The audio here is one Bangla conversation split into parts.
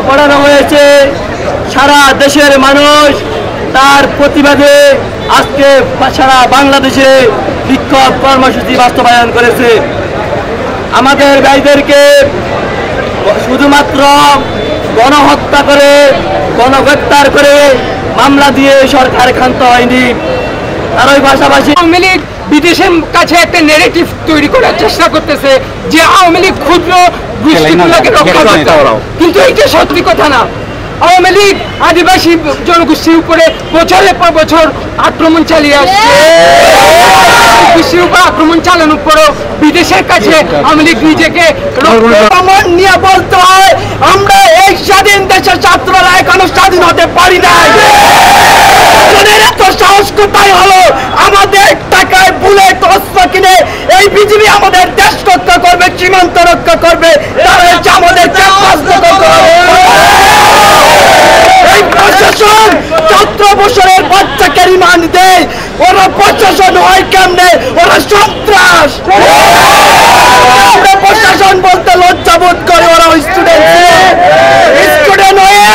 পড়ানো হয়েছে। সারা দেশের মানুষ তার প্রতিবাদে আজকে সারা বাংলাদেশে বিক্ষোভ কর্মসূচি বাস্তবায়ন করেছে। আমাদের ভাইদেরকে শুধুমাত্র গণহত্যা করে গণগ্রেপ্তার করে মামলা দিয়ে সরকার ক্ষান্ত হয়নি। আর ওই পাশাপাশি আওয়ামী লীগ বিদেশের কাছে একটা নেগেটিভ তৈরি করার চেষ্টা করতেছে যে আওয়ামী লীগ ক্ষুদ্র গোষ্ঠীগুলোকে রক্ষা করতে, কিন্তু এইটা সত্যি কথা না। আওয়ামী লীগ আদিবাসী জনগোষ্ঠীর উপরে বছরের পর বছর আক্রমণ চালিয়ে আসছে। গোষ্ঠীর উপর আক্রমণ চালানোর পরও বিদেশের কাছে আওয়ামী লীগ নিজেকে নিয়ে বলতে হয়, আমরা এই স্বাধীন দেশের ছাত্ররা এখনো স্বাধীন হতে পারি না। এত সাহস কোথায় হলো আমাদের টাকায় বুলেট অস্ত্র কিনে এই বিজিবি আমাদের দেশ রক্ষা করবে, সীমান্ত রক্ষা করবে, তারা হচ্ছে আমাদের এই প্রশাসন 17 বছরের বাচ্চাকে রিমান্ড দেয়। ওরা প্রশাসন হয় কেমনে? ওরা সন্ত্রাস। প্রশাসন বলতে লজ্জাবোধ করে। ওরা স্টুডেন্ট হয়ে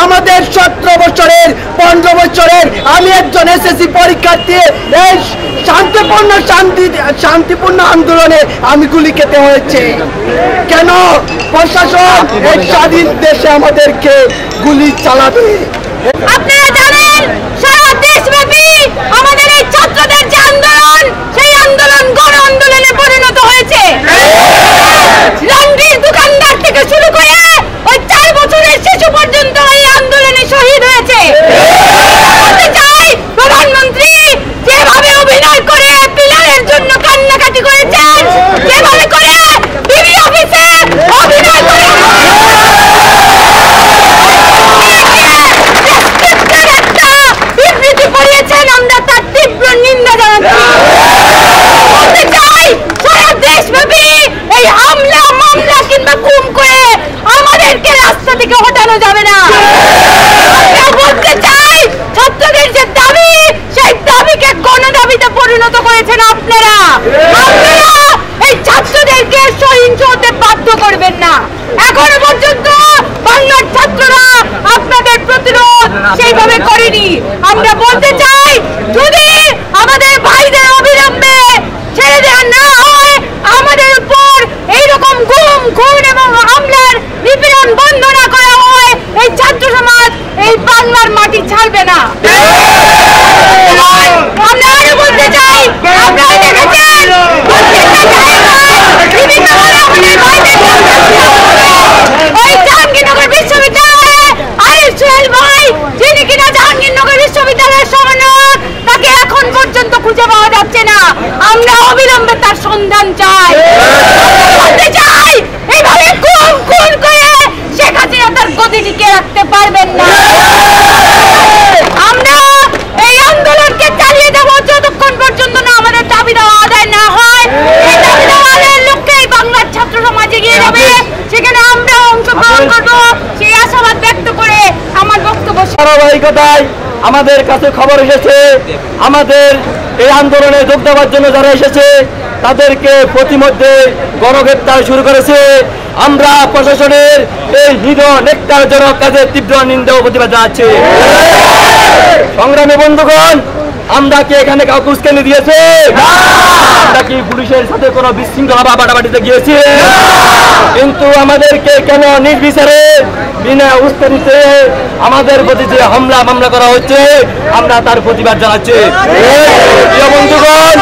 আমাদের 17 বছরের 15 বছরের আমি একজন এসএসসি পরীক্ষার্থী, এই শান্তিপূর্ণ আন্দোলনে আমি গুলি খেতে হয়েছে। কেন প্রশাসন এই স্বাধীন দেশে আমাদেরকে গুলি চালাবে? আপনারা জানেন সারা দেশব্যাপী আমাদের এই ছাত্রদের যে আন্দোলন, সেই আন্দোলন গণ আন্দোলনে পরিণত হয়েছে। লন্ড্রির দোকানদার থেকে শুরু করে ওই 4 বছরের শিশু পর্যন্ত এই আন্দোলনে শহীদ হয়েছে। বলতে চাই প্রধানমন্ত্রী যেভাবে অভিনয় করে পিলারের জন্য কান্নাকাটি করেছেন, যেভাবে করে টিভি অফিসে অভিনয় করে বিবৃতি পড়িয়েছেন, আমরা তার তীব্র নিন্দা জানাচ্ছি। বলতে চাই সারা দেশব্যাপী এই হামলা মামলা কিংবা গুম করে আমাদেরকে রাস্তা থেকে হটানো যাবে না। আমরা বলতে চাই ছাত্রদের যে দাবি, সেই দাবিকে গণদাবিতে পরিণত করেছেন আপনারা। আপনারা এই ছাত্রদেরকে সহিংস হতে বাধ্য করবেন না। এখনো পর্যন্ত বাংলার ছাত্ররা আপনাদের প্রতিরোধ সেইভাবে করেনি। আমরা বলতে চাই যদি আমাদের ভাইদের অবিলম্বে ছেড়ে দেওয়া না হয়, আমাদের উপর এইরকম গুম খুন এবং হামলার নিপীড়ন বন্ধ না করা হয়, এই ছাত্র সমাজ এই বাংলার মাটি ছাড়বে না। আমরা আরো বলতে চাই, আপনারা দেখেছেন ওই জাহাঙ্গীরনগর বিশ্ববিদ্যালয়ে আরিফ সোহেল ভাই, যিনি কিনা জাহাঙ্গীরনগর বিশ্ববিদ্যালয়ের সমন্বয়ক, তাকে এখন পর্যন্ত খুঁজে পাওয়া যাচ্ছে না। আমরা অবিলম্বে তার সন্ধান চাই। বলতে চাই এইভাবে খুন করে শেখ হাসিনা তার গদি টিকে রাখতে পারবেন না। আমরা এই আন্দোলনকে চালিয়ে যাব যতক্ষণ পর্যন্ত না আমাদের দাবি দেওয়া আদায় না হয়। এই দাবি দেওয়া আদায়ের লক্ষ্যে বাংলার ছাত্র সমাজ এগিয়ে যাবে, সেখানে আমরা অংশগ্রহণ করব, সেই আশাবাদ ব্যক্ত করে আমার বক্তব্য। ধারাবাহিকতায় আমাদের কাছে খবর এসেছে, আমাদের এই আন্দোলনে যোগ দেওয়ার জন্য যারা এসেছে তাদেরকে প্রতিমধ্যে গণগ্রেপ্তার শুরু করেছে। আমরা প্রশাসনের এই নেকটারজনক কাজের তীব্র নিন্দা ও প্রতিবাদ জানাচ্ছি। সংগ্রামী বন্ধুগণ, আমরা কি এখানে কাউকে উস্কানি দিয়েছে? আমরা কি পুলিশের সাথে কোনো বিশৃঙ্খলা বা বাটাবাটিতে গিয়েছি? কিন্তু আমাদেরকে কেন নির্বিচারে বিনা উস্কানিতে আমাদের প্রতি যে হামলা মামলা করা হচ্ছে, আমরা তার প্রতিবাদ জানাচ্ছি। প্রিয় বন্ধুগণ,